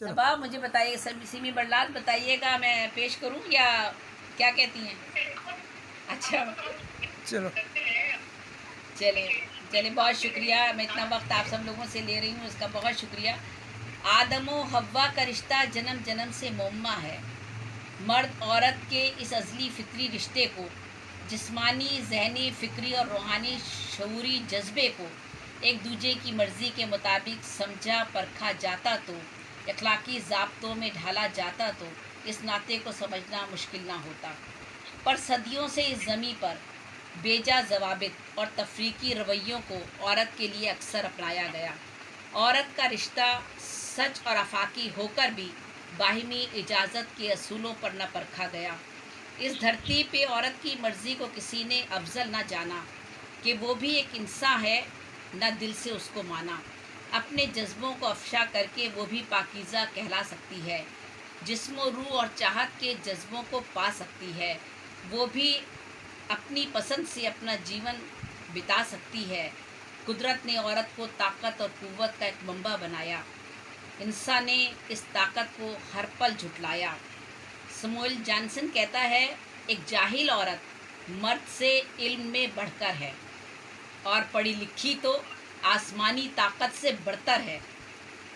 चलो। तबा मुझे बताइए, सर सिमी बरलाल बताइएगा, मैं पेश करूं या क्या कहती हैं? अच्छा। चलो। चले चले, बहुत शुक्रिया। मैं इतना वक्त आप सब लोगों से ले रही हूँ, उसका बहुत शुक्रिया। आदम व हव्वा का रिश्ता जन्म जन्म से मुअम्मा है। मर्द औरत के इस अज़ली फ़ितरी रिश्ते को, जिस्मानी, ज़हनी, फ़िक्री और रूहानी शऊरी जज्बे को एक दूजे की मर्ज़ी के मुताबिक समझा परखा जाता तो, अखलाकी ज़ाब्तों में ढाला जाता तो इस नाते को समझना मुश्किल ना होता। पर सदियों से इस ज़मीं पर बेजा ज़वाबित और तफरीकी रवैयों को औरत के लिए अक्सर अपनाया गया। औरत का रिश्ता सच और आफाकी होकर भी बाहिमी इजाज़त के असूलों पर न परखा गया। इस धरती पे औरत की मर्ज़ी को किसी ने अफजल न जाना कि वो भी एक इंसान है, न दिल से उसको माना। अपने जज्बों को अफशा करके वो भी पाकीज़ा कहला सकती है। जिस्म रूह और चाहत के जज्बों को पा सकती है। वो भी अपनी पसंद से अपना जीवन बिता सकती है। कुदरत ने औरत को ताकत और क़ुव्वत का एक मंबा बनाया। इंसान ने इस ताकत को हर पल झुटलाया। समूएल जॉनसन कहता है, एक जाहिल औरत मर्द से इल्म में बढ़कर है और पढ़ी लिखी तो आसमानी ताकत से बढ़तर है।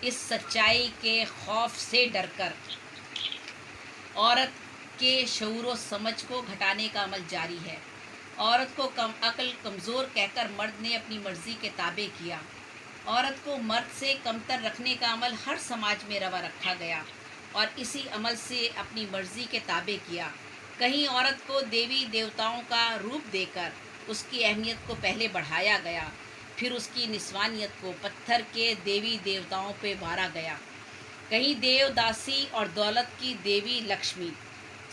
इस सच्चाई के खौफ से डरकर औरत के शऊर व समझ को घटाने का अमल जारी है। औरत को कम अक्ल, कमज़ोर कहकर मर्द ने अपनी मर्ज़ी के ताबे किया। औरत को मर्द से कमतर रखने का अमल हर समाज में रवा रखा गया और इसी अमल से अपनी मर्ज़ी के ताबे किया। कहीं औरत को देवी देवताओं का रूप देकर उसकी अहमियत को पहले बढ़ाया गया, फिर उसकी निस्वानियत को पत्थर के देवी देवताओं पे मारा गया। कहीं देवदासी और दौलत की देवी लक्ष्मी,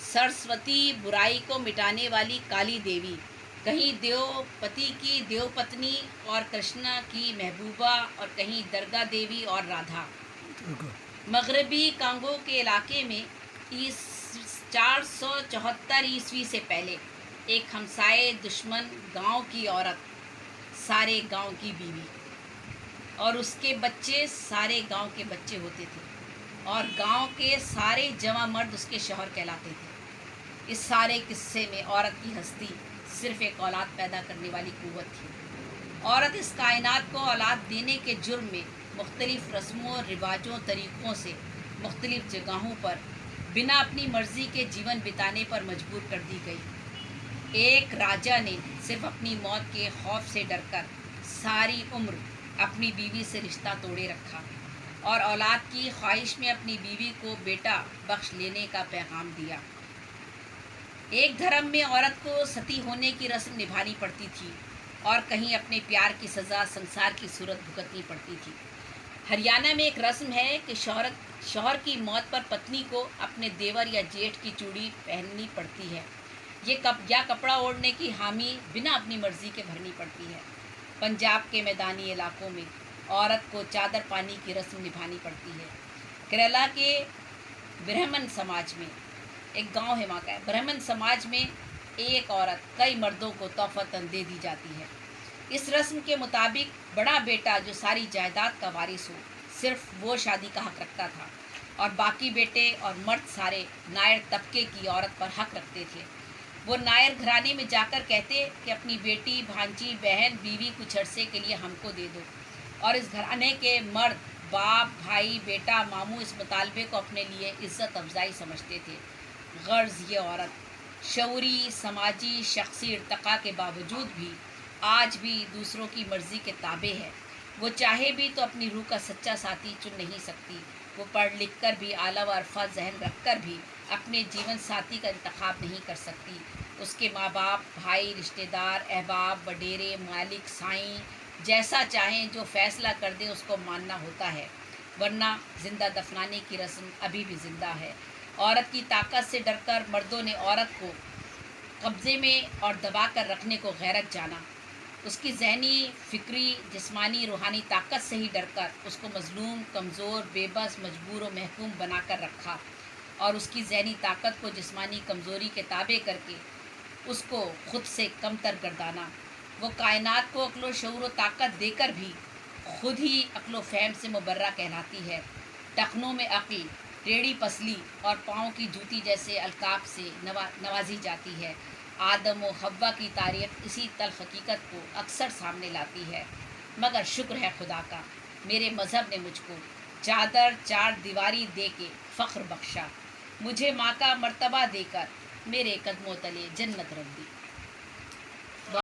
सरस्वती बुराई को मिटाने वाली काली देवी, कहीं देवपति की देवपत्नी और कृष्णा की महबूबा, और कहीं दरगाह देवी और राधा। रुको। मगरबी कांगो के इलाके में इस 474 ईस्वी से पहले एक हमसाए दुश्मन गांव की औरत सारे गांव की बीवी और उसके बच्चे सारे गांव के बच्चे होते थे और गांव के सारे जवां मर्द उसके शौहर कहलाते थे। इस सारे किस्से में औरत की हस्ती सिर्फ एक औलाद पैदा करने वाली कुव्वत थी। औरत इस कायनात को औलाद देने के जुर्म में मुख्तलिफ रस्मों रिवाजों तरीक़ों से मुख्तलिफ जगहों पर बिना अपनी मर्ज़ी के जीवन बिताने पर मजबूर कर दी गई। एक राजा ने सिर्फ अपनी मौत के खौफ से डरकर सारी उम्र अपनी बीवी से रिश्ता तोड़े रखा और औलाद की ख्वाहिश में अपनी बीवी को बेटा बख्श लेने का पैगाम दिया। एक धर्म में औरत को सती होने की रस्म निभानी पड़ती थी और कहीं अपने प्यार की सज़ा संसार की सूरत भुगतनी पड़ती थी। हरियाणा में एक रस्म है कि शौहर की मौत पर पत्नी को अपने देवर या जेठ की चूड़ी पहननी पड़ती है। ये कपड़ा ओढ़ने की हामी बिना अपनी मर्ज़ी के भरनी पड़ती है। पंजाब के मैदानी इलाकों में औरत को चादर पानी की रस्म निभानी पड़ती है। केरला के ब्राह्मण समाज में, एक गांव है वहाँ का, ब्राह्मण समाज में एक औरत कई मर्दों को तोहफ़तन दे दी जाती है। इस रस्म के मुताबिक बड़ा बेटा जो सारी जायदाद का वारिस हो, सिर्फ वो शादी का हक रखता था और बाकी बेटे और मर्द सारे नायर तबके की औरत पर हक रखते थे। वो नायर घराने में जाकर कहते कि अपनी बेटी, भांजी, बहन, बीवी कुछ अरसे के लिए हमको दे दो, और इस घराने के मर्द बाप, भाई, बेटा, मामू इस मुतालबे को अपने लिए इज़्ज़त अफजाई समझते थे। गर्ज़ ये औरत शऊरी, समाजी, शख्सी इर्तका के बावजूद भी आज भी दूसरों की मर्ज़ी के ताबे है। वो चाहे भी तो अपनी रूह का सच्चा साथी चुन नहीं सकती। वो पढ़ लिख कर भी, आला व अरफा जहन रख कर भी अपने जीवन साथी का इंतखाब नहीं कर सकती। उसके माँ बाप, भाई, रिश्तेदार, अहबाब, वडेरे, मालिक, साईं जैसा चाहें, जो फ़ैसला कर दें उसको मानना होता है, वरना ज़िंदा दफनाने की रस्म अभी भी ज़िंदा है। औरत की ताकत से डरकर मर्दों ने औरत को कब्ज़े में और दबा कर रखने को गैरत जाना। उसकी ज़हनी, फ़िक्री, जिस्मानी, रूहानी ताकत से ही डरकर उसको मज़लूम, कमज़ोर, बेबस, मजबूर व महकूम बना कर रखा और उसकी ज़हनी ताकत को जिस्मानी कमज़ोरी के ताबे करके उसको ख़ुद से कमतर गर्दाना। वो कायनात को अक्ल व शऊर व ताकत देकर भी खुद ही अक्ल व फ़हम से मुबर्रा कहलाती है। टखनों में अक्ल, टेढ़ी पसली और पाँव की जूती जैसे अलकाब से नवाजी जाती है। आदम व हव्वा की तारीख़ इसी तल्ख़ हकीकत को अक्सर सामने लाती है, मगर शुक्र है खुदा का, मेरे मज़हब ने मुझको चादर चार दीवारी दे के फ़ख्र बख्शा, मुझे माँ का मर्तबा देकर मेरे कदमों तले जन्नत रख दी।